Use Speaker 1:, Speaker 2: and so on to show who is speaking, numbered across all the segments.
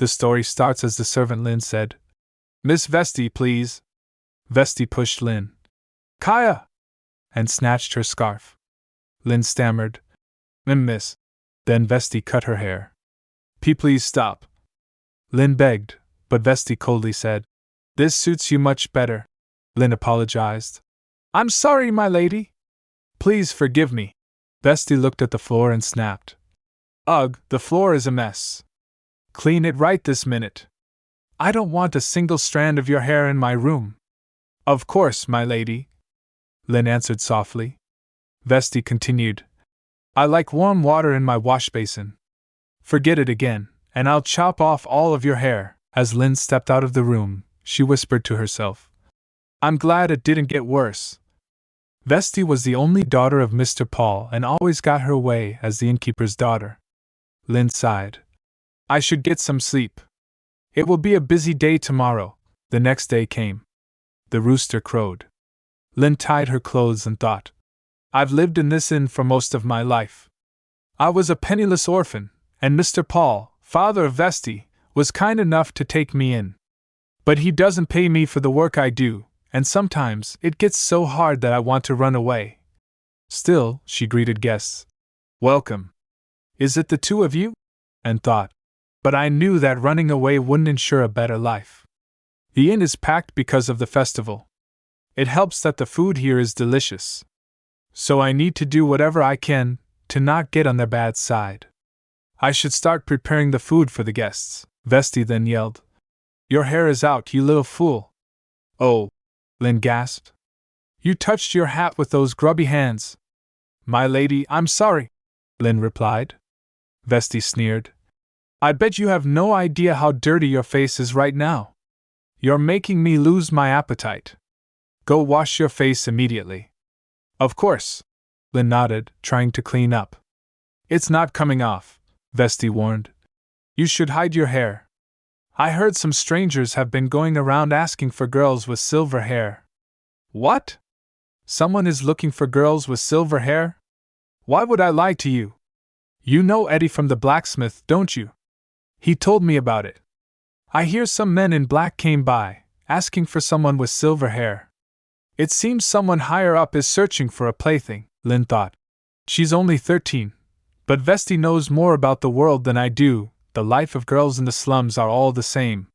Speaker 1: The story starts as the servant Lynn said, "Miss Vesti, please." Vesti pushed Lynn. "Kaya!" and snatched her scarf. Lynn stammered, Miss." Then Vesti cut her hair. Please stop." Lynn begged, but Vesti coldly said, "This suits you much better." Lynn apologized. "I'm sorry, my lady. Please forgive me." Vesti looked at the floor and snapped. "Ugh, the floor is a mess. Clean it right this minute. I don't want a single strand of your hair in my room." "Of course, my lady," Lynn answered softly. Vesti continued, "I like warm water in my wash basin. Forget it again, and I'll chop off all of your hair." As Lynn stepped out of the room, she whispered to herself, "I'm glad it didn't get worse." Vesti was the only daughter of Mr. Paul and always got her way as the innkeeper's daughter. Lynn sighed. "I should get some sleep. It will be a busy day tomorrow." The next day came. The rooster crowed. Lynn tied her clothes and thought, "I've lived in this inn for most of my life. I was a penniless orphan, and Mr. Paul, father of Vesti, was kind enough to take me in. But he doesn't pay me for the work I do, and sometimes it gets so hard that I want to run away." Still, she greeted guests. "Welcome. Is it the two of you?" and thought, "But I knew that running away wouldn't ensure a better life. The inn is packed because of the festival. It helps that the food here is delicious. So I need to do whatever I can to not get on their bad side. I should start preparing the food for the guests." Vesti then yelled, "Your hair is out, you little fool!" "Oh," Lynn gasped. "You touched your hat with those grubby hands." "My lady, I'm sorry," Lynn replied. Vesti sneered. "I bet you have no idea how dirty your face is right now. You're making me lose my appetite. Go wash your face immediately." "Of course," Lynn nodded, trying to clean up. "It's not coming off," Vesti warned. "You should hide your hair. I heard some strangers have been going around asking for girls with silver hair." "What? Someone is looking for girls with silver hair? Why would I lie to you? You know Eddie from the blacksmith, don't you? He told me about it. I hear some men in black came by, asking for someone with silver hair. It seems someone higher up is searching for a plaything," Lynn thought. She's only 13, but Vesti knows more about the world than I do. The life of girls in the slums are all the same.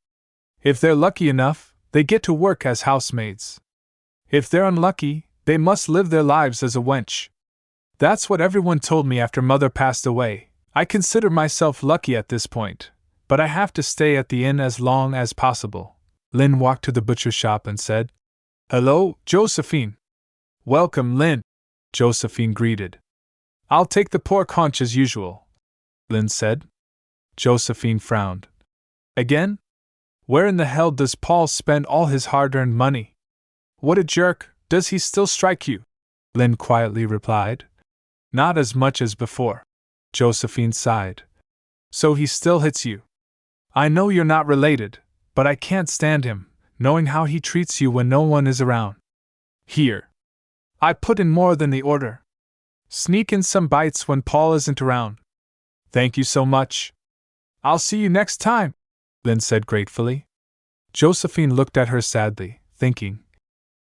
Speaker 1: If they're lucky enough, they get to work as housemaids. If they're unlucky, they must live their lives as a wench. That's what everyone told me after Mother passed away. I consider myself lucky at this point, but I have to stay at the inn as long as possible." Lynn walked to the butcher's shop and said, "Hello, Josephine." "Welcome, Lynn," Josephine greeted. "I'll take the pork haunch as usual," Lynn said. Josephine frowned. "Again? Where in the hell does Paul spend all his hard-earned money? What a jerk, does he still strike you?" Lynn quietly replied. "Not as much as before." Josephine sighed. "So he still hits you? I know you're not related, but I can't stand him, knowing how he treats you when no one is around. Here. I put in more than the order. Sneak in some bites when Paul isn't around." "Thank you so much. I'll see you next time," Lynn said gratefully. Josephine looked at her sadly, thinking,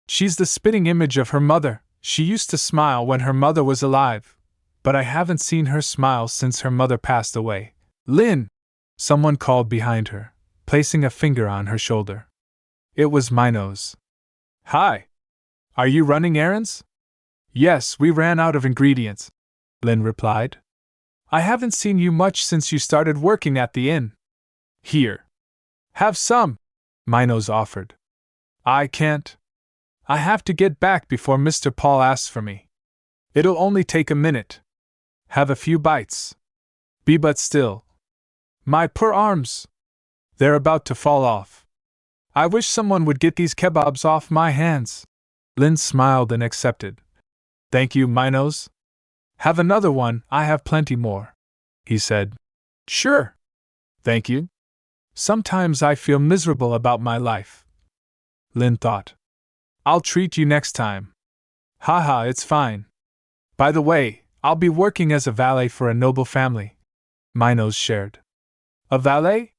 Speaker 1: "She's the spitting image of her mother. She used to smile when her mother was alive, but I haven't seen her smile since her mother passed away." "Lynn!" someone called behind her, placing a finger on her shoulder. It was Minos. "Hi! Are you running errands?" "Yes, we ran out of ingredients," Lynn replied. "I haven't seen you much since you started working at the inn." "Here. Have some," Minos offered. "I can't. I have to get back before Mr. Paul asks for me. It'll only take a minute. Have a few bites. Be but still. My poor arms! They're about to fall off. I wish someone would get these kebabs off my hands." Lynn smiled and accepted. "Thank you, Minos. Have another one, I have plenty more," he said. "Sure. Thank you. Sometimes I feel miserable about my life," Lynn thought. "I'll treat you next time." "Haha, it's fine. By the way, I'll be working as a valet for a noble family," Minos shared. "A valet?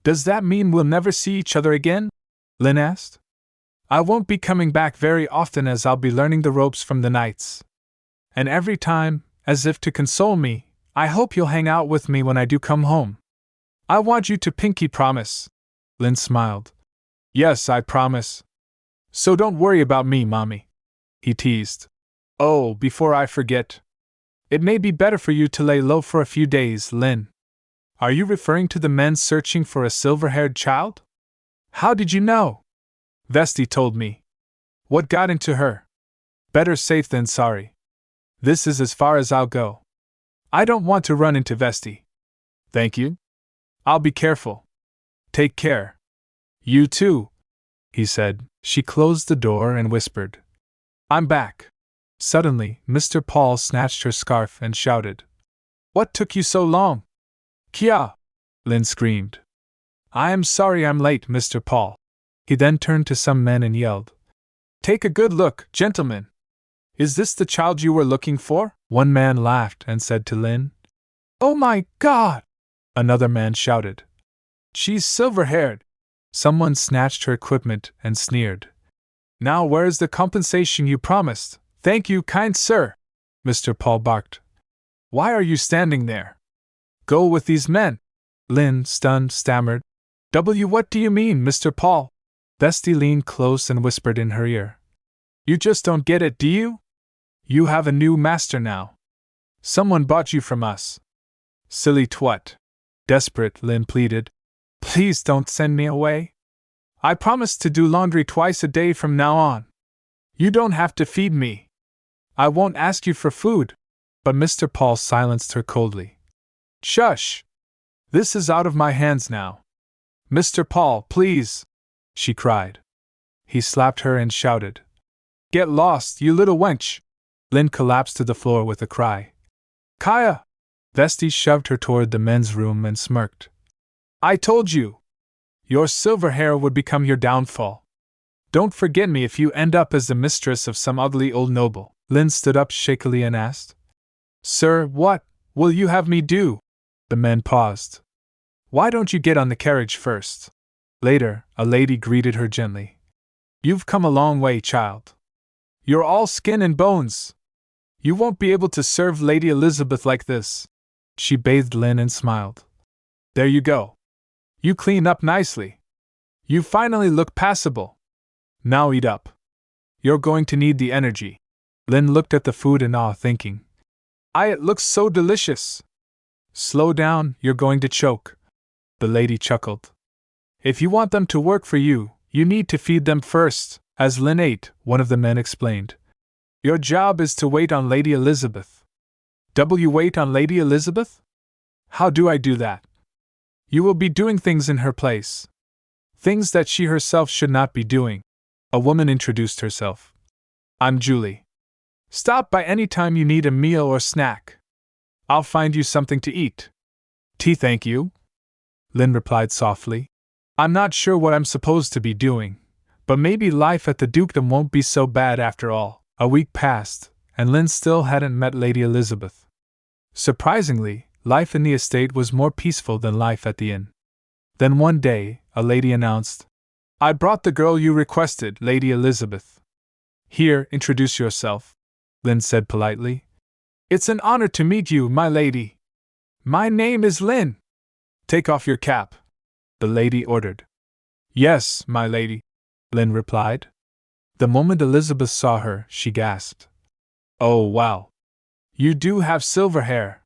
Speaker 1: Does that mean we'll never see each other again? Lynn asked. I won't be coming back very often as I'll be learning the ropes from the knights. And every time, as if to console me, I hope you'll hang out with me when I do come home. I want you to pinky promise. Lynn smiled. Yes, I promise. So don't worry about me, Mommy. He teased. Oh, before I forget. It may be better for you to lay low for a few days, Lynn. Are you referring to the men searching for a silver-haired child? How did you know? Vesti told me. What got into her? Better safe than sorry. This is as far as I'll go. I don't want to run into Vesti. Thank you. I'll be careful. Take care. You too, he said. She closed the door and whispered, I'm back. Suddenly, Mr. Paul snatched her scarf and shouted, What took you so long? Kia! Lynn screamed. I am sorry I'm late, Mr. Paul. He then turned to some men and yelled, Take a good look, gentlemen. Is this the child you were looking for? One man laughed and said to Lynn, Oh my God! Another man shouted, She's silver-haired. Someone snatched her equipment and sneered. Now where's the compensation you promised? Thank you, kind sir, Mr. Paul barked. Why are you standing there? Go with these men. Lynn, stunned, stammered. What do you mean, Mr. Paul? Vesti leaned close and whispered in her ear. You just don't get it, do you? You have a new master now. Someone bought you from us. Silly twat. Desperate, Lynn pleaded. Please don't send me away. I promise to do laundry twice a day from now on. You don't have to feed me. I won't ask you for food. But Mr. Paul silenced her coldly. Shush! This is out of my hands now. Mr. Paul, please! She cried. He slapped her and shouted, Get lost, you little wench! Lynn collapsed to the floor with a cry. Kaya! Vesti shoved her toward the men's room and smirked. I told you! Your silver hair would become your downfall. Don't forget me if you end up as the mistress of some ugly old noble. Lynn stood up shakily and asked, Sir, what will you have me do? The men paused. Why don't you get on the carriage first? Later, a lady greeted her gently. You've come a long way, child. You're all skin and bones. You won't be able to serve Lady Elizabeth like this. She bathed Lynn and smiled. There you go. You clean up nicely. You finally look passable. Now eat up. You're going to need the energy. Lynn looked at the food in awe, thinking, it looks so delicious. Slow down, you're going to choke. The lady chuckled. If you want them to work for you, you need to feed them first. As Lynn ate, one of the men explained. Your job is to wait on Lady Elizabeth. Wait on Lady Elizabeth? How do I do that? You will be doing things in her place. Things that she herself should not be doing. A woman introduced herself. I'm Julie. Stop by any time you need a meal or snack. I'll find you something to eat. Tea, thank you. Lynn replied softly. I'm not sure what I'm supposed to be doing, but maybe life at the dukedom won't be so bad after all. A week passed, and Lynn still hadn't met Lady Elizabeth. Surprisingly, life in the estate was more peaceful than life at the inn. Then one day, a lady announced, I brought the girl you requested, Lady Elizabeth. Here, introduce yourself, Lynn said politely. It's an honor to meet you, my lady. My name is Lynn. Take off your cap, the lady ordered. Yes, my lady, Lynn replied. The moment Elizabeth saw her, she gasped. Oh, wow. You do have silver hair.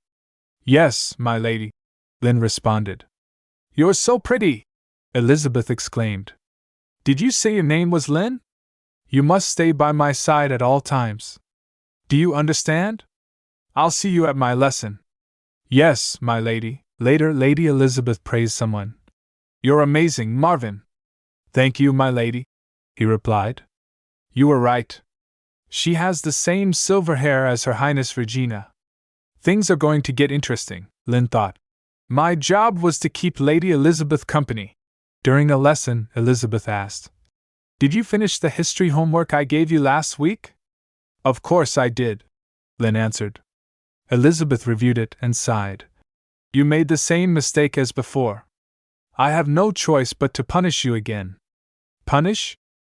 Speaker 1: Yes, my lady, Lynn responded. You're so pretty, Elizabeth exclaimed. Did you say your name was Lynn? You must stay by my side at all times. Do you understand? I'll see you at my lesson. Yes, my lady. Later, Lady Elizabeth praised someone. You're amazing, Marvin. Thank you, my lady, he replied. You were right. She has the same silver hair as Her Highness Regina. Things are going to get interesting, Lynn thought. My job was to keep Lady Elizabeth company. During a lesson, Elizabeth asked, Did you finish the history homework I gave you last week? Of course I did, Lynn answered. Elizabeth reviewed it and sighed. You made the same mistake as before. I have no choice but to punish you again. Punish?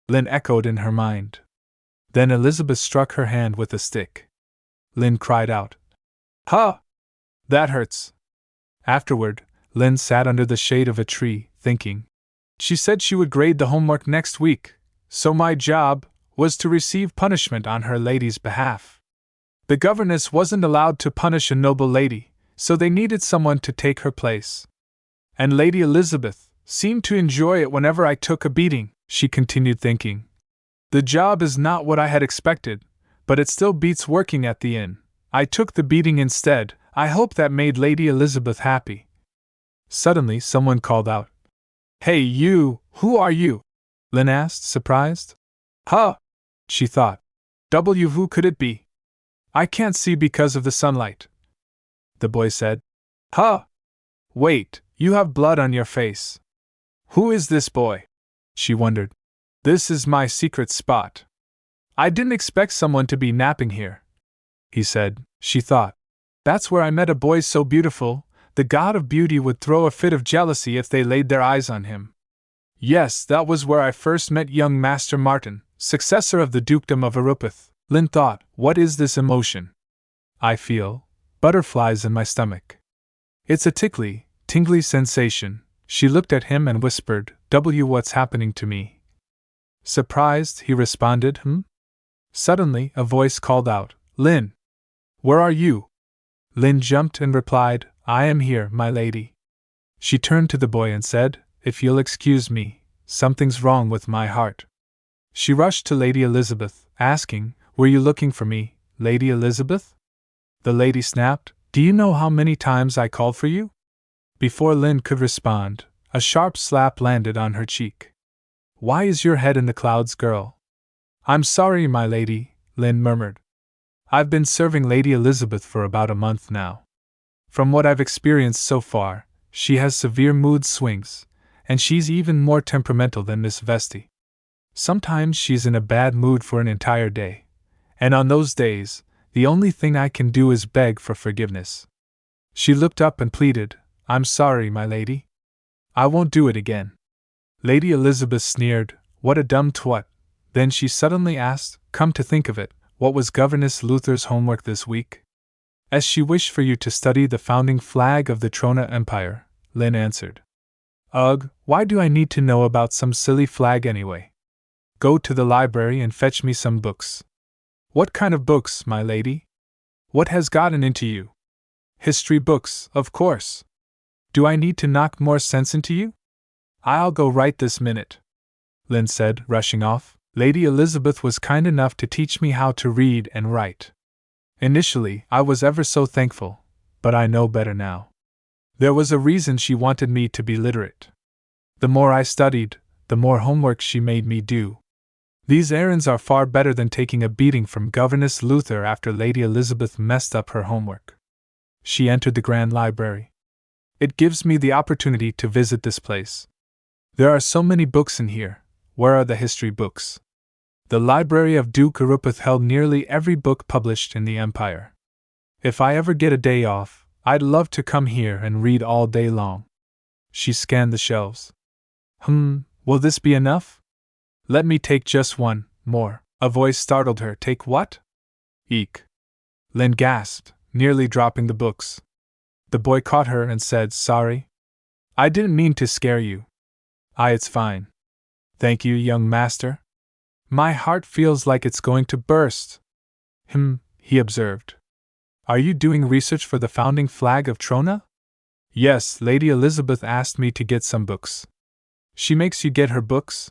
Speaker 1: Lynn echoed in her mind. Then Elizabeth struck her hand with a stick. Lynn cried out, "Huh! That hurts." Afterward, Lynn sat under the shade of a tree, thinking. She said she would grade the homework next week, so my job was to receive punishment on her lady's behalf. The governess wasn't allowed to punish a noble lady, so they needed someone to take her place. And Lady Elizabeth seemed to enjoy it whenever I took a beating, she continued, thinking. The job is not what I had expected, but it still beats working at the inn. I took the beating instead. I hope that made Lady Elizabeth happy. Suddenly someone called out, "Hey you, who are you?" Lynn asked, surprised. Huh, she thought. Who could it be? I can't see because of the sunlight. The boy said, Huh! Wait, you have blood on your face. Who is this boy? She wondered. This is my secret spot. I didn't expect someone to be napping here. He said, she thought. That's where I met a boy so beautiful, the god of beauty would throw a fit of jealousy if they laid their eyes on him. Yes, that was where I first met young Master Martin, successor of the Dukedom of Arupith. Lynn thought, what is this emotion? I feel butterflies in my stomach. It's a tingly sensation. She looked at him and whispered, what's happening to me? Surprised, he responded, Suddenly, a voice called out, Lynn! Where are you? Lynn jumped and replied, I am here, my lady. She turned to the boy and said, If you'll excuse me, something's wrong with my heart. She rushed to Lady Elizabeth, asking, Were you looking for me, Lady Elizabeth? The lady snapped, Do you know how many times I called for you? Before Lynn could respond, a sharp slap landed on her cheek. Why is your head in the clouds, girl? I'm sorry, my lady, Lynn murmured. I've been serving Lady Elizabeth for about a month now. From what I've experienced so far, she has severe mood swings, and she's even more temperamental than Miss Vesti. Sometimes she's in a bad mood for an entire day, and on those days, the only thing I can do is beg for forgiveness. She looked up and pleaded, I'm sorry, my lady. I won't do it again. Lady Elizabeth sneered, What a dumb twat. Then she suddenly asked, Come to think of it, what was Governess Luther's homework this week? As she wished for you to study the founding flag of the Trona Empire, Lynn answered. Ugh, why do I need to know about some silly flag anyway? Go to the library and fetch me some books. What kind of books, my lady? What has gotten into you? History books, of course. Do I need to knock more sense into you? I'll go right this minute, Lynn said, rushing off. Lady Elizabeth was kind enough to teach me how to read and write. Initially, I was ever so thankful, but I know better now. There was a reason she wanted me to be literate. The more I studied, the more homework she made me do. These errands are far better than taking a beating from Governess Luther after Lady Elizabeth messed up her homework. She entered the Grand Library. It gives me the opportunity to visit this place. There are so many books in here. Where are the history books? The library of Duke Arupith held nearly every book published in the Empire. If I ever get a day off, I'd love to come here and read all day long. She scanned the shelves. Will this be enough? Let me take just one more. A voice startled her. Take what? Eek. Lynn gasped, nearly dropping the books. The boy caught her and said, Sorry. I didn't mean to scare you. It's fine. Thank you, young master. My heart feels like it's going to burst. He observed. Are you doing research for the founding flag of Trona? Yes, Lady Elizabeth asked me to get some books. She makes you get her books?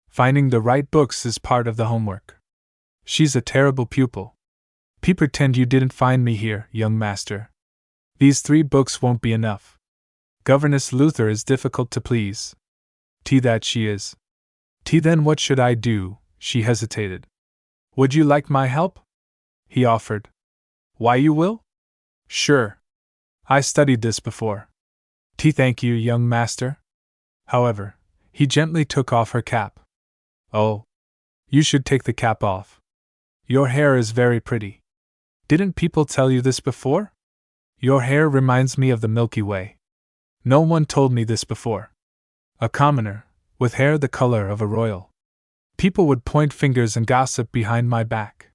Speaker 1: Finding the right books is part of the homework. She's a terrible pupil. Pretend you didn't find me here, young master. These 3 books won't be enough. Governess Luther is difficult to please. That she is. Then what should I do? She hesitated. Would you like my help? He offered. Why you will? Sure. I studied this before. Thank you, young master. However, he gently took off her cap. Oh. You should take the cap off. Your hair is very pretty. Didn't people tell you this before? Your hair reminds me of the Milky Way. No one told me this before. A commoner, with hair the color of a royal. People would point fingers and gossip behind my back.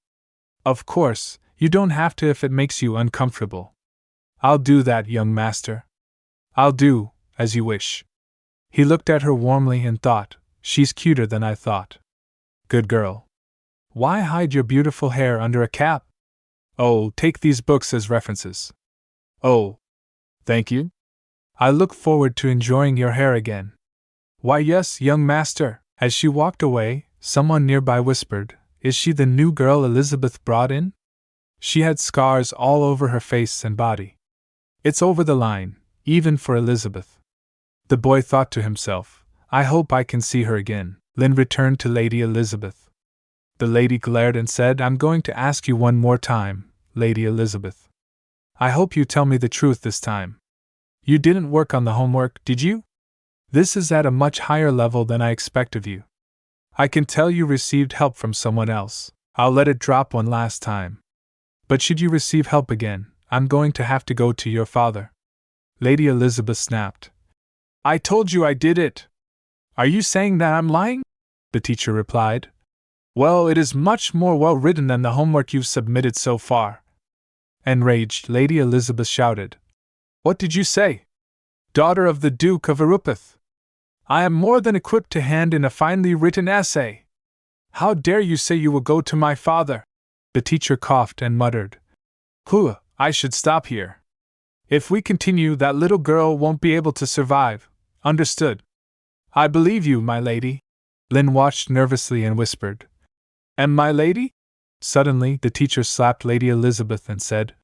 Speaker 1: Of course, you don't have to if it makes you uncomfortable. I'll do that, young master. I'll do as you wish. He looked at her warmly and thought, she's cuter than I thought. Good girl. Why hide your beautiful hair under a cap? Oh, take these books as references. Oh, thank you. I look forward to enjoying your hair again. Why, yes, young master. As she walked away, someone nearby whispered, Is she the new girl Elizabeth brought in? She had scars all over her face and body. It's over the line, even for Elizabeth. The boy thought to himself, I hope I can see her again. Lynn returned to Lady Elizabeth. The lady glared and said, I'm going to ask you one more time, Lady Elizabeth. I hope you tell me the truth this time. You didn't work on the homework, did you? This is at a much higher level than I expect of you. I can tell you received help from someone else. I'll let it drop one last time. But should you receive help again, I'm going to have to go to your father. Lady Elizabeth snapped. I told you I did it. Are you saying that I'm lying? The teacher replied. Well, it is much more well written than the homework you've submitted so far. Enraged, Lady Elizabeth shouted. What did you say? Daughter of the Duke of Arupeth. I am more than equipped to hand in a finely written essay. How dare you say you will go to my father? The teacher coughed and muttered. I should stop here. If we continue, that little girl won't be able to survive. Understood? I believe you, my lady. Lynn watched nervously and whispered. And my lady? Suddenly, the teacher slapped Lady Elizabeth and said,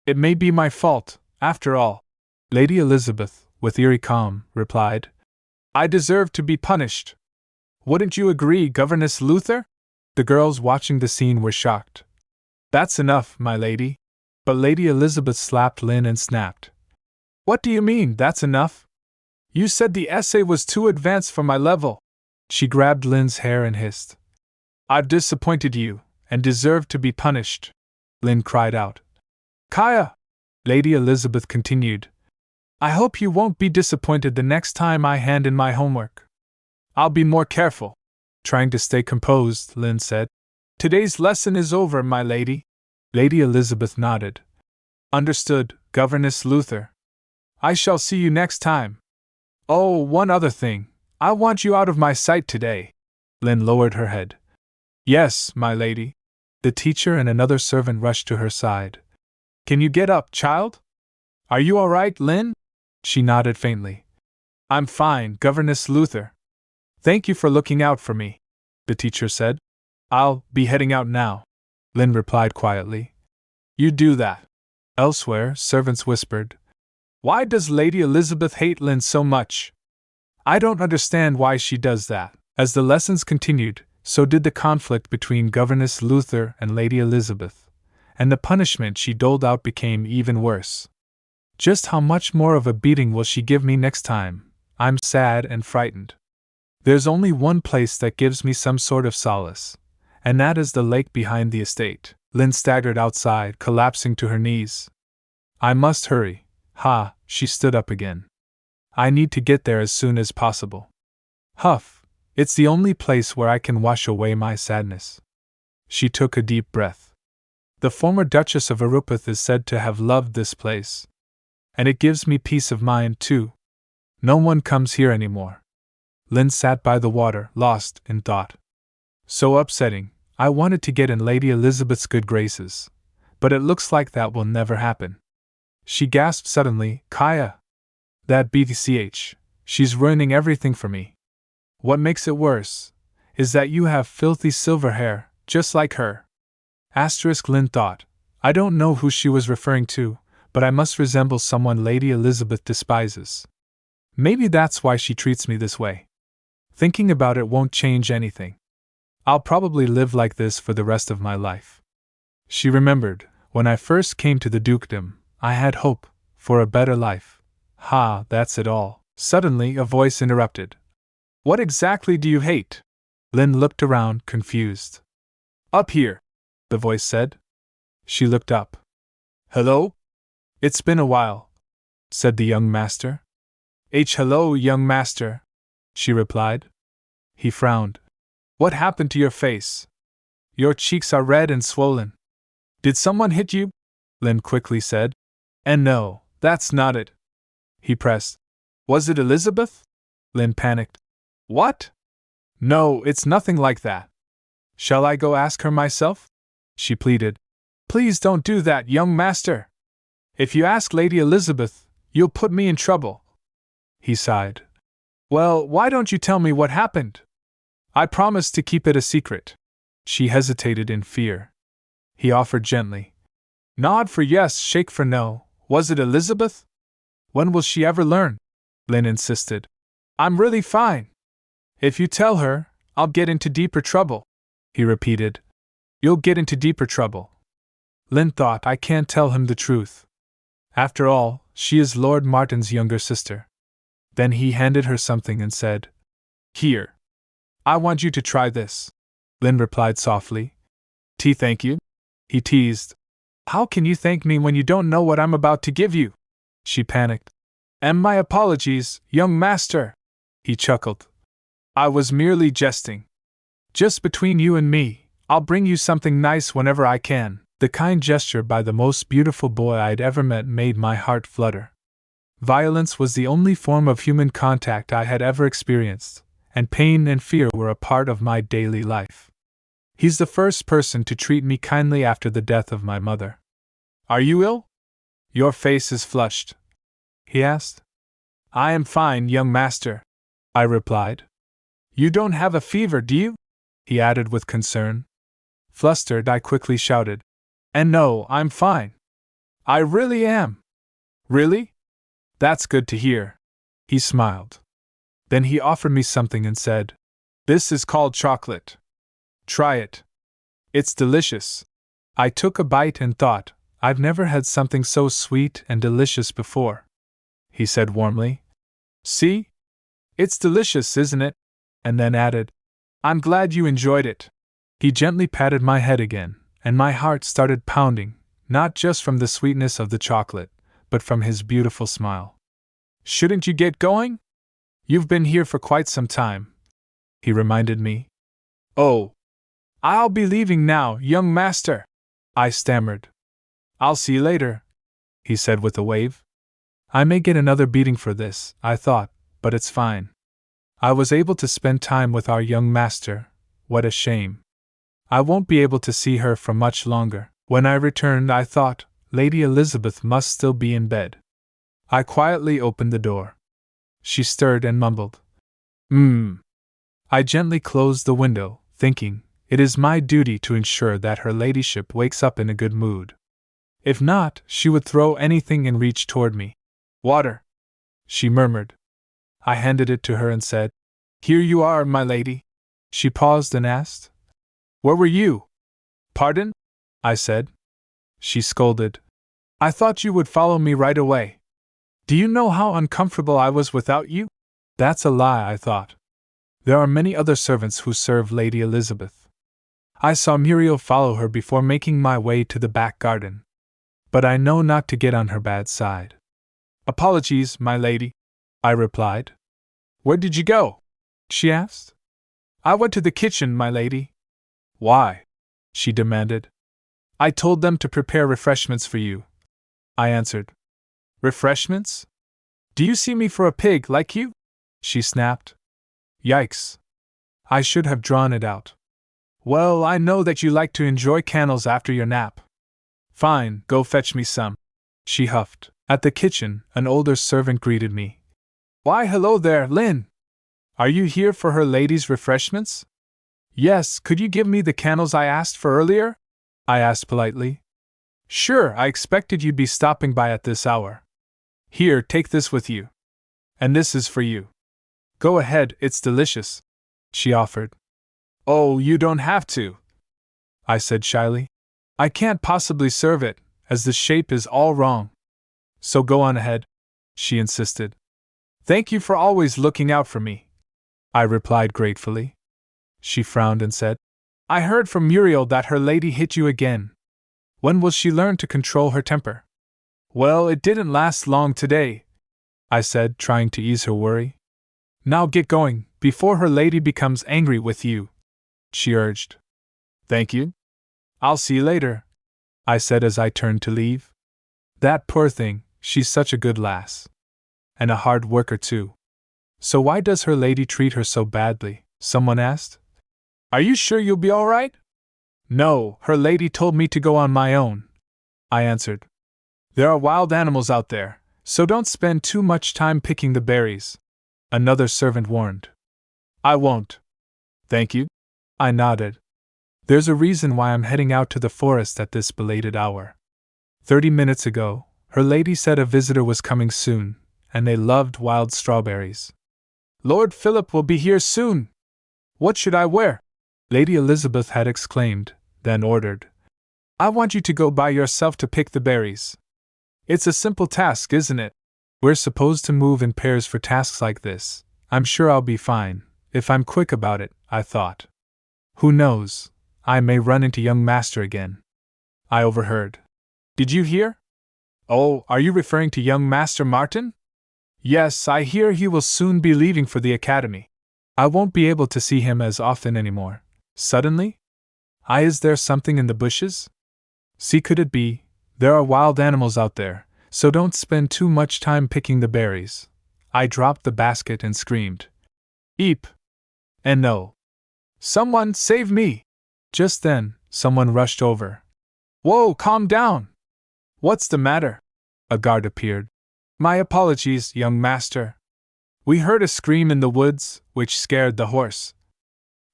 Speaker 1: It may be my fault, after all. Lady Elizabeth, with eerie calm, replied, I deserve to be punished. Wouldn't you agree, Governess Luther? The girls watching the scene were shocked. That's enough, my lady. But Lady Elizabeth slapped Lynn and snapped. What do you mean, that's enough? You said the essay was too advanced for my level. She grabbed Lynn's hair and hissed. I've disappointed you, and deserve to be punished. Lynn cried out. Kaya! Lady Elizabeth continued. I hope you won't be disappointed the next time I hand in my homework. I'll be more careful. Trying to stay composed, Lynn said. Today's lesson is over, my lady. Lady Elizabeth nodded. Understood, Governess Luther. I shall see you next time. Oh, one other thing. I want you out of my sight today. Lynn lowered her head. Yes, my lady. The teacher and another servant rushed to her side. Can you get up, child? Are you all right, Lynn? She nodded faintly. I'm fine, Governess Luther. Thank you for looking out for me, the teacher said. I'll be heading out now, Lynn replied quietly. You do that. Elsewhere, servants whispered. Why does Lady Elizabeth hate Lynn so much? I don't understand why she does that. As the lessons continued, so did the conflict between Governess Luther and Lady Elizabeth, and the punishment she doled out became even worse. Just how much more of a beating will she give me next time? I'm sad and frightened. There's only one place that gives me some sort of solace, and that is the lake behind the estate. Lynn staggered outside, collapsing to her knees. I must hurry. She stood up again. I need to get there as soon as possible. Huff, it's the only place where I can wash away my sadness. She took a deep breath. The former Duchess of Arupeth is said to have loved this place. And it gives me peace of mind, too. No one comes here anymore. Lynn sat by the water, lost in thought. So upsetting. I wanted to get in Lady Elizabeth's good graces, but it looks like that will never happen. She gasped suddenly, Kaya! That BTCH, she's ruining everything for me. What makes it worse is that you have filthy silver hair, just like her. Lynn thought. I don't know who she was referring to, but I must resemble someone Lady Elizabeth despises. Maybe that's why she treats me this way. Thinking about it won't change anything. I'll probably live like this for the rest of my life. She remembered, when I first came to the dukedom, I had hope for a better life. That's it all. Suddenly a voice interrupted. What exactly do you hate? Lynn looked around, confused. Up here, the voice said. She looked up. Hello? It's been a while, said the young master. Hello, young master. she replied. He frowned. What happened to your face? Your cheeks are red and swollen. Did someone hit you? Lynn quickly said. And no, that's not it. He pressed. Was it Elizabeth? Lynn panicked. What? No, it's nothing like that. Shall I go ask her myself? She pleaded. Please don't do that, young master. If you ask Lady Elizabeth, you'll put me in trouble. He sighed. Well, why don't you tell me what happened? I promised to keep it a secret. She hesitated in fear. He offered gently. Nod for yes, shake for no. Was it Elizabeth? When will she ever learn? Lynn insisted. I'm really fine. If you tell her, I'll get into deeper trouble, he repeated. You'll get into deeper trouble. Lynn thought, I can't tell him the truth. After all, she is Lord Martin's younger sister. Then he handed her something and said, Here. I want you to try this. Lynn replied softly. Thank you? He teased. How can you thank me when you don't know what I'm about to give you? She panicked. And my apologies, young master. He chuckled. I was merely jesting. Just between you and me, I'll bring you something nice whenever I can. The kind gesture by the most beautiful boy I'd ever met made my heart flutter. Violence was the only form of human contact I had ever experienced, and pain and fear were a part of my daily life. He's the first person to treat me kindly after the death of my mother. Are you ill? Your face is flushed, he asked. I am fine, young master, I replied. You don't have a fever, do you? He added with concern. Flustered, I quickly shouted. And no, I'm fine. I really am. Really? That's good to hear. He smiled. Then he offered me something and said, This is called chocolate. Try it. It's delicious. I took a bite and thought, I've never had something so sweet and delicious before. He said warmly. See? It's delicious, isn't it? And then added, I'm glad you enjoyed it. He gently patted my head again, and my heart started pounding, not just from the sweetness of the chocolate, but from his beautiful smile. Shouldn't you get going? You've been here for quite some time, he reminded me. Oh, I'll be leaving now, young master, I stammered. I'll see you later, he said with a wave. I may get another beating for this, I thought, but it's fine. I was able to spend time with our young master. What a shame. I won't be able to see her for much longer. When I returned, I thought, Lady Elizabeth must still be in bed. I quietly opened the door. She stirred and mumbled. I gently closed the window, thinking, it is my duty to ensure that her ladyship wakes up in a good mood. If not, she would throw anything in reach toward me. Water, she murmured. I handed it to her and said, Here you are, my lady. She paused and asked, Where were you? Pardon? I said. She scolded. I thought you would follow me right away. Do you know how uncomfortable I was without you? That's a lie, I thought. There are many other servants who serve Lady Elizabeth. I saw Muriel follow her before making my way to the back garden. But I know not to get on her bad side. Apologies, my lady, I replied. Where did you go? She asked. I went to the kitchen, my lady. Why? She demanded. I told them to prepare refreshments for you, I answered. Refreshments? Do you see me for a pig like you? She snapped. Yikes. I should have drawn it out. Well, I know that you like to enjoy candles after your nap. Fine, go fetch me some, she huffed. At the kitchen, an older servant greeted me. Why, hello there, Lynn. Are you here for her lady's refreshments? Yes, could you give me the candles I asked for earlier? I asked politely. Sure, I expected you'd be stopping by at this hour. Here, take this with you. And this is for you. Go ahead, it's delicious, she offered. Oh, you don't have to, I said shyly. I can't possibly serve it, as the shape is all wrong. So go on ahead, she insisted. Thank you for always looking out for me, I replied gratefully. She frowned and said, I heard from Muriel that her lady hit you again. When will she learn to control her temper? Well, it didn't last long today, I said, trying to ease her worry. Now get going, before her lady becomes angry with you, she urged. Thank you. I'll see you later, I said as I turned to leave. That poor thing, she's such a good lass. And a hard worker too. So why does her lady treat her so badly? Someone asked. Are you sure you'll be all right? No, her lady told me to go on my own, I answered. There are wild animals out there, so don't spend too much time picking the berries, another servant warned. I won't. Thank you, I nodded. There's a reason why I'm heading out to the forest at this belated hour. 30 minutes ago, her lady said a visitor was coming soon, and they loved wild strawberries. Lord Philip will be here soon. What should I wear? Lady Elizabeth had exclaimed, then ordered. I want you to go by yourself to pick the berries. It's a simple task, isn't it? We're supposed to move in pairs for tasks like this. I'm sure I'll be fine, if I'm quick about it, I thought. Who knows, I may run into young master again. I overheard. Did you hear? Oh, are you referring to young Master Martin? Yes, I hear he will soon be leaving for the academy. I won't be able to see him as often anymore. Suddenly? Is there something in the bushes? See, could it be? There are wild animals out there, so don't spend too much time picking the berries. I dropped the basket and screamed. Eep! And no. Someone save me! Just then, someone rushed over. Whoa, calm down! What's the matter? A guard appeared. My apologies, young master. We heard a scream in the woods, which scared the horse.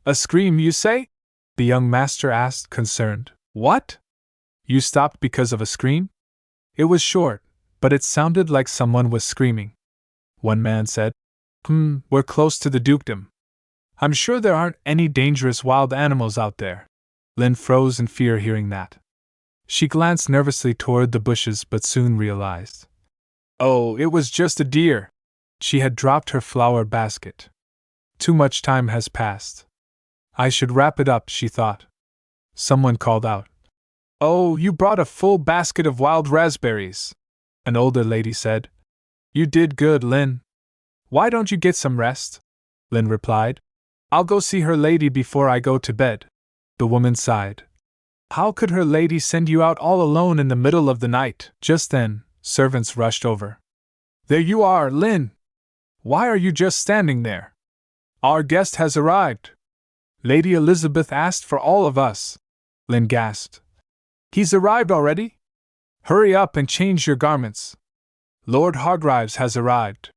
Speaker 1: A scream, you say? The young master asked, concerned. What? You stopped because of a scream? It was short, but it sounded like someone was screaming. One man said, we're close to the dukedom. I'm sure there aren't any dangerous wild animals out there. Lynn froze in fear hearing that. She glanced nervously toward the bushes but soon realized. Oh, it was just a deer. She had dropped her flower basket. Too much time has passed. I should wrap it up, she thought. Someone called out. Oh, you brought a full basket of wild raspberries, an older lady said. You did good, Lynn. Why don't you get some rest? Lynn replied. I'll go see her lady before I go to bed. The woman sighed. How could her lady send you out all alone in the middle of the night? Just then, servants rushed over. There you are, Lynn! Why are you just standing there? Our guest has arrived. Lady Elizabeth asked for all of us. Lynn gasped. He's arrived already? Hurry up and change your garments. Lord Hargreaves has arrived.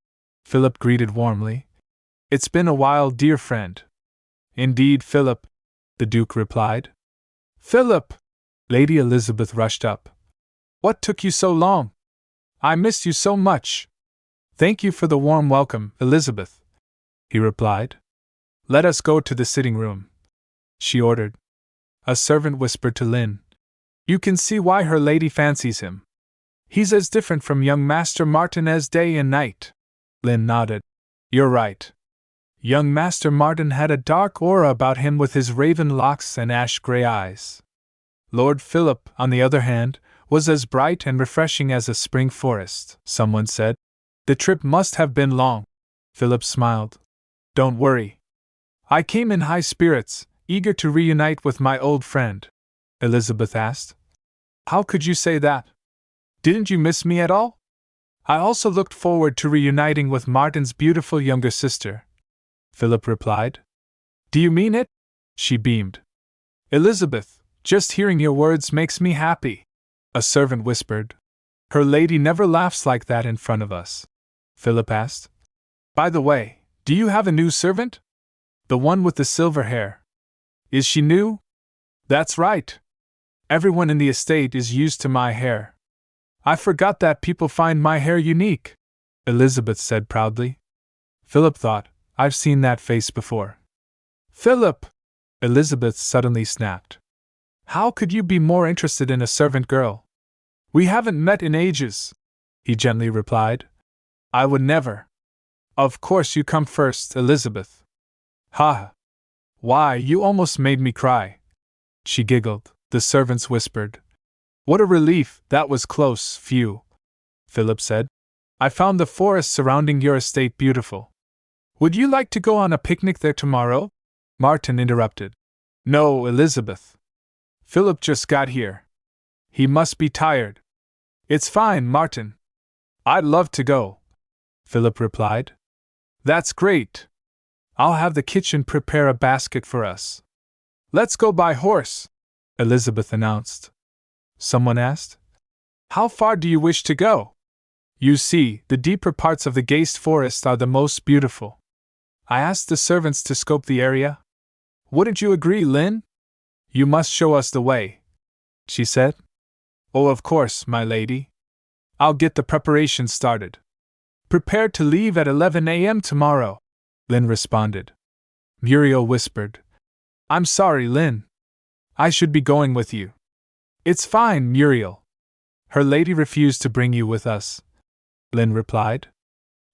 Speaker 1: Philip greeted warmly. It's been a while, dear friend. Indeed, Philip, the Duke replied. Philip! Lady Elizabeth rushed up. What took you so long? I missed you so much. Thank you for the warm welcome, Elizabeth, he replied. Let us go to the sitting room, she ordered. A servant whispered to Lynn. You can see why her lady fancies him. He's as different from young Master Martin as day and night. Lynn nodded. You're right. Young Master Martin had a dark aura about him with his raven locks and ash-gray eyes. Lord Philip, on the other hand, was as bright and refreshing as a spring forest, someone said. The trip must have been long. Philip smiled. Don't worry. I came in high spirits, eager to reunite with my old friend. Elizabeth asked. How could you say that? Didn't you miss me at all? I also looked forward to reuniting with Martin's beautiful younger sister, Philip replied. Do you mean it? She beamed. Elizabeth, just hearing your words makes me happy, a servant whispered. Her lady never laughs like that in front of us, Philip asked. By the way, do you have a new servant? The one with the silver hair. Is she new? That's right. Everyone in the estate is used to my hair. I forgot that people find my hair unique, Elizabeth said proudly. Philip thought, I've seen that face before. Philip! Elizabeth suddenly snapped. How could you be more interested in a servant girl? We haven't met in ages, he gently replied. I would never. Of course you come first, Elizabeth. Ha! Why, you almost made me cry. She giggled. The servants whispered. What a relief, that was close, phew, Philip said. I found the forest surrounding your estate beautiful. Would you like to go on a picnic there tomorrow? Martin interrupted. No, Elizabeth. Philip just got here. He must be tired. It's fine, Martin. I'd love to go, Philip replied. That's great. I'll have the kitchen prepare a basket for us. Let's go by horse, Elizabeth announced. Someone asked. How far do you wish to go? You see, the deeper parts of the Geest Forest are the most beautiful. I asked the servants to scope the area. Wouldn't you agree, Lynn? You must show us the way, she said. Oh, of course, my lady. I'll get the preparations started. Prepare to leave at 11 a.m. tomorrow, Lynn responded. Muriel whispered. I'm sorry, Lynn. I should be going with you. It's fine, Muriel. Her lady refused to bring you with us, Lynn replied.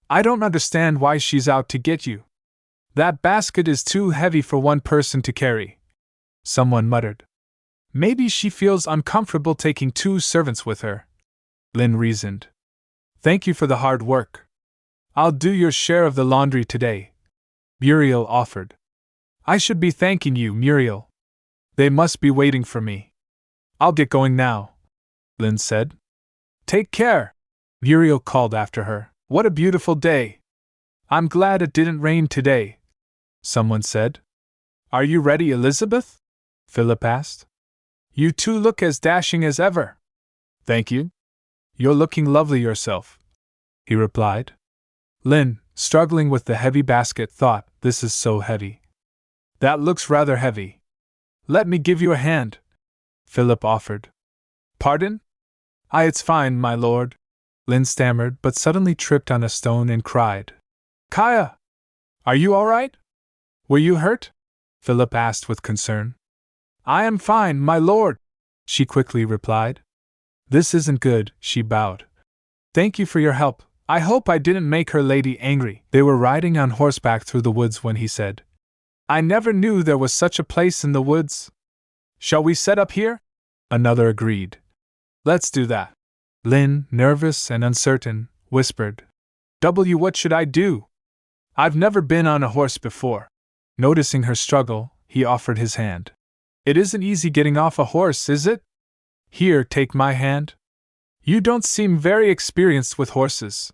Speaker 1: I don't understand why she's out to get you. That basket is too heavy for one person to carry, someone muttered. Maybe she feels uncomfortable taking 2 servants with her, Lynn reasoned. Thank you for the hard work. I'll do your share of the laundry today, Muriel offered. I should be thanking you, Muriel. They must be waiting for me. I'll get going now, Lynn said. Take care, Muriel called after her. What a beautiful day. I'm glad it didn't rain today, someone said. Are you ready, Elizabeth? Philip asked. You two look as dashing as ever. Thank you. You're looking lovely yourself, he replied. Lynn, struggling with the heavy basket, thought, this is so heavy. That looks rather heavy. Let me give you a hand, Philip offered. Pardon? It's fine, my lord, Lynn stammered, but suddenly tripped on a stone and cried. Kaya! Are you all right? Were you hurt? Philip asked with concern. I am fine, my lord, she quickly replied. This isn't good, she bowed. Thank you for your help. I hope I didn't make her lady angry. They were riding on horseback through the woods when he said, I never knew there was such a place in the woods. Shall we set up here? Another agreed. Let's do that. Lynn, nervous and uncertain, whispered, What should I do? I've never been on a horse before. Noticing her struggle, he offered his hand. It isn't easy getting off a horse, is it? Here, take my hand. You don't seem very experienced with horses.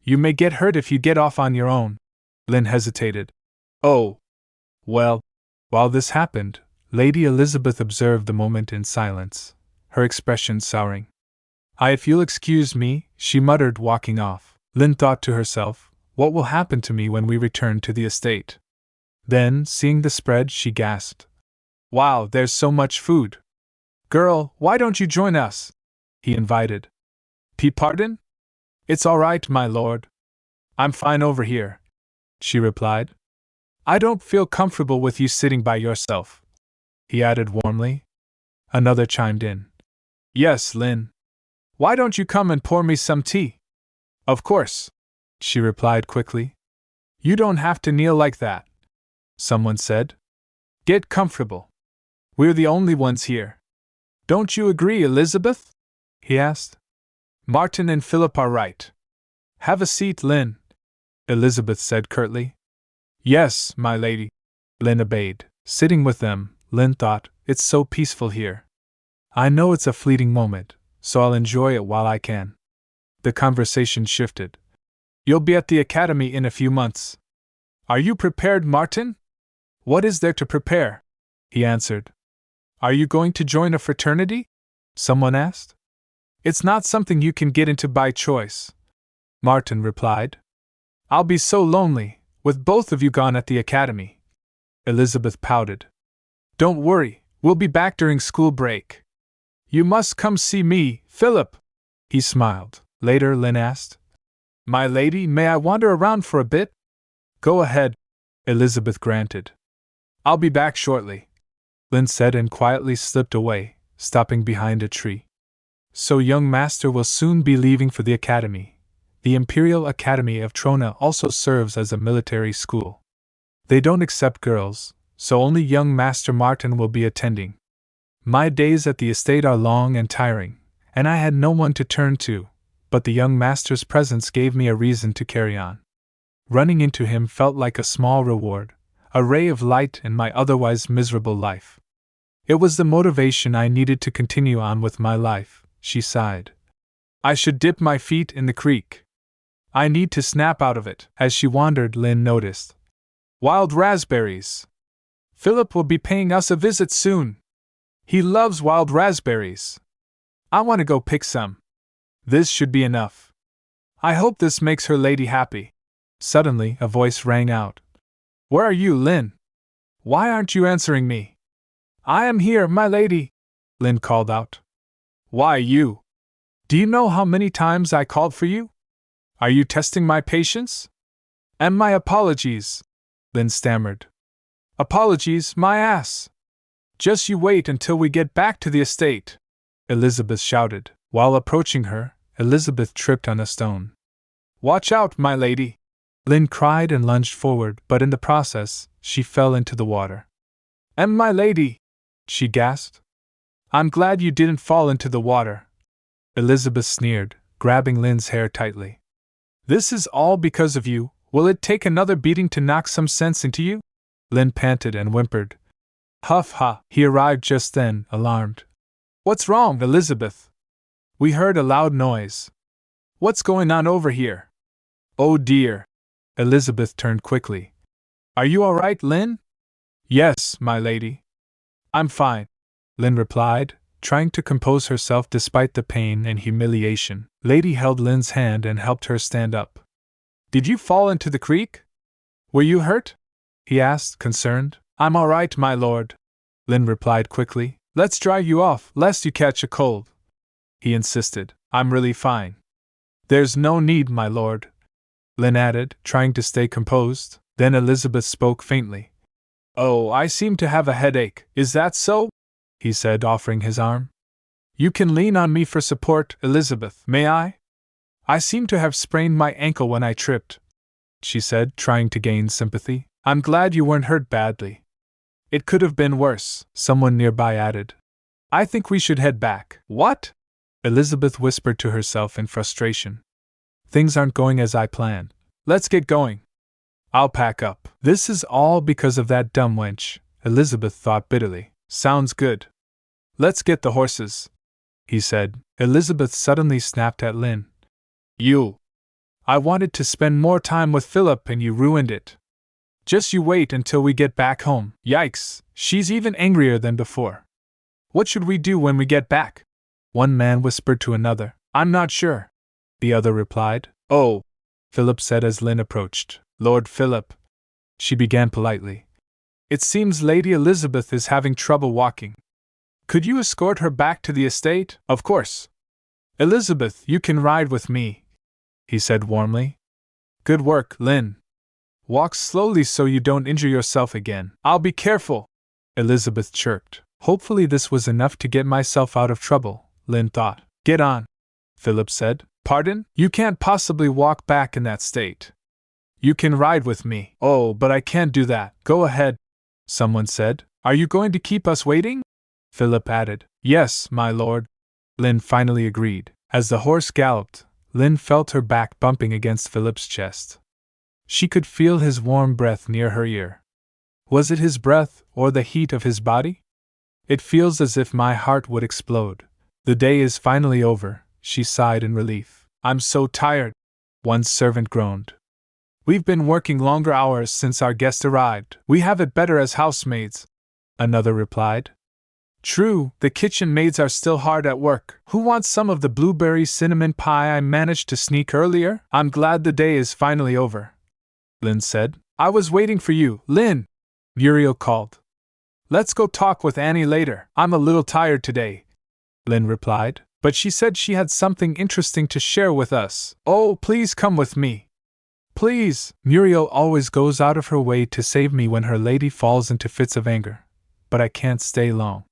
Speaker 1: You may get hurt if you get off on your own. Lynn hesitated. Oh. Well. While this happened, Lady Elizabeth observed the moment in silence, her expression souring. If you'll excuse me, she muttered, walking off. Lynn thought to herself, what will happen to me when we return to the estate? Then, seeing the spread, she gasped. Wow, there's so much food. Girl, why don't you join us? He invited. Pardon? It's all right, my lord. I'm fine over here, she replied. I don't feel comfortable with you sitting by yourself, he added warmly. Another chimed in. Yes, Lynn. Why don't you come and pour me some tea? Of course, she replied quickly. You don't have to kneel like that, someone said. Get comfortable. We're the only ones here. Don't you agree, Elizabeth? He asked. Martin and Philip are right. Have a seat, Lynn, Elizabeth said curtly. Yes, my lady, Lynn obeyed. Sitting with them, Lynn thought, it's so peaceful here. I know it's a fleeting moment, so I'll enjoy it while I can. The conversation shifted. You'll be at the academy in a few months. Are you prepared, Martin? What is there to prepare? He answered. Are you going to join a fraternity? Someone asked. It's not something you can get into by choice, Martin replied. I'll be so lonely, with both of you gone at the academy. Elizabeth pouted. Don't worry, we'll be back during school break. You must come see me, Philip. He smiled. Later, Lynn asked. My lady, may I wander around for a bit? Go ahead, Elizabeth granted. I'll be back shortly, Lynn said and quietly slipped away, stopping behind a tree. So young master will soon be leaving for the academy. The Imperial Academy of Trona also serves as a military school. They don't accept girls, so only young Master Martin will be attending. My days at the estate are long and tiring, and I had no one to turn to, but the young master's presence gave me a reason to carry on. Running into him felt like a small reward, a ray of light in my otherwise miserable life. It was the motivation I needed to continue on with my life, she sighed. I should dip my feet in the creek. I need to snap out of it. As she wandered, Lynn noticed. Wild raspberries. Philip will be paying us a visit soon. He loves wild raspberries. I want to go pick some. This should be enough. I hope this makes her lady happy. Suddenly, a voice rang out. Where are you, Lynn? Why aren't you answering me? I am here, my lady, Lynn called out. Why you? Do you know how many times I called for you? Are you testing my patience? And my apologies, Lynn stammered. Apologies, my ass. Just you wait until we get back to the estate, Elizabeth shouted. While approaching her, Elizabeth tripped on a stone. Watch out, my lady, Lynn cried and lunged forward, but in the process, she fell into the water. And my lady, she gasped. I'm glad you didn't fall into the water, Elizabeth sneered, grabbing Lynn's hair tightly. This is all because of you. Will it take another beating to knock some sense into you? Lynn panted and whimpered. Huff ha! He arrived just then, alarmed. What's wrong, Elizabeth? We heard a loud noise. What's going on over here? Oh dear! Elizabeth turned quickly. Are you all right, Lynn? Yes, my lady. I'm fine, Lynn replied, trying to compose herself despite the pain and humiliation. Lady held Lynn's hand and helped her stand up. Did you fall into the creek? Were you hurt? He asked, concerned. I'm all right, my lord, Lynn replied quickly. Let's dry you off, lest you catch a cold. He insisted. I'm really fine. There's no need, my lord, Lynn added, trying to stay composed. Then Elizabeth spoke faintly. Oh, I seem to have a headache. Is that so? He said, offering his arm. You can lean on me for support, Elizabeth, may I? I seem to have sprained my ankle when I tripped, she said, trying to gain sympathy. I'm glad you weren't hurt badly. It could have been worse, someone nearby added. I think we should head back. What? Elizabeth whispered to herself in frustration. Things aren't going as I planned. Let's get going. I'll pack up. This is all because of that dumb wench, Elizabeth thought bitterly. Sounds good. Let's get the horses, he said. Elizabeth suddenly snapped at Lynn. You! I wanted to spend more time with Philip and you ruined it. Just you wait until we get back home. Yikes, she's even angrier than before. What should we do when we get back? One man whispered to another. I'm not sure, the other replied. Oh, Philip said as Lynn approached. Lord Philip, she began politely. It seems Lady Elizabeth is having trouble walking. Could you escort her back to the estate? Of course. Elizabeth, you can ride with me, he said warmly. Good work, Lynn. Walk slowly so you don't injure yourself again. I'll be careful, Elizabeth chirped. Hopefully this was enough to get myself out of trouble, Lynn thought. Get on, Philip said. Pardon? You can't possibly walk back in that state. You can ride with me. Oh, but I can't do that. Go ahead, someone said. Are you going to keep us waiting? Philip added. Yes, my lord, Lynn finally agreed. As the horse galloped, Lynn felt her back bumping against Philip's chest. She could feel his warm breath near her ear. Was it his breath, or the heat of his body? It feels as if my heart would explode. The day is finally over, she sighed in relief. I'm so tired, one servant groaned. We've been working longer hours since our guest arrived. We have it better as housemaids, another replied. True, the kitchen maids are still hard at work. Who wants some of the blueberry cinnamon pie I managed to sneak earlier? I'm glad the day is finally over, Lynn said. I was waiting for you, Lynn, Muriel called. Let's go talk with Annie later. I'm a little tired today, Lynn replied, but she said she had something interesting to share with us. Oh, please come with me. Please, Muriel always goes out of her way to save me when her lady falls into fits of anger, but I can't stay long.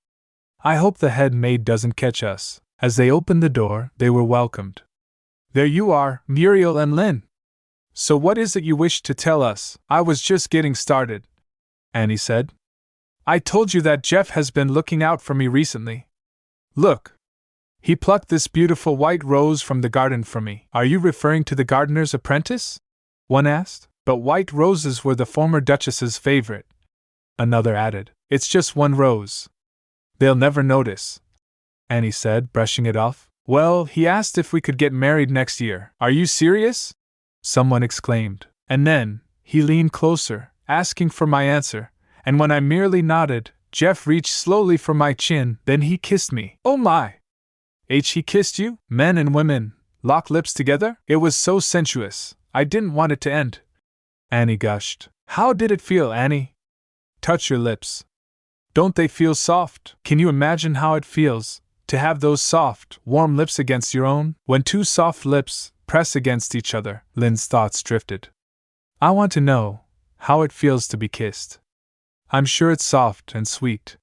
Speaker 1: I hope the head maid doesn't catch us. As they opened the door, they were welcomed. There you are, Muriel and Lynn. So what is it you wish to tell us? I was just getting started, Annie said. I told you that Jeff has been looking out for me recently. Look. He plucked this beautiful white rose from the garden for me. Are you referring to the gardener's apprentice? One asked. But white roses were the former Duchess's favorite. Another added, It's just one rose. They'll never notice, Annie said, brushing it off. Well, he asked if we could get married next year. Are you serious? Someone exclaimed. And then, he leaned closer, asking for my answer, and when I merely nodded, Jeff reached slowly for my chin, then he kissed me. Oh my! He kissed you? Men and women lock lips together? It was so sensuous, I didn't want it to end. Annie gushed. How did it feel, Annie? Touch your lips. Don't they feel soft? Can you imagine how it feels to have those soft, warm lips against your own? When two soft lips press against each other, Lynn's thoughts drifted. I want to know how it feels to be kissed. I'm sure it's soft and sweet.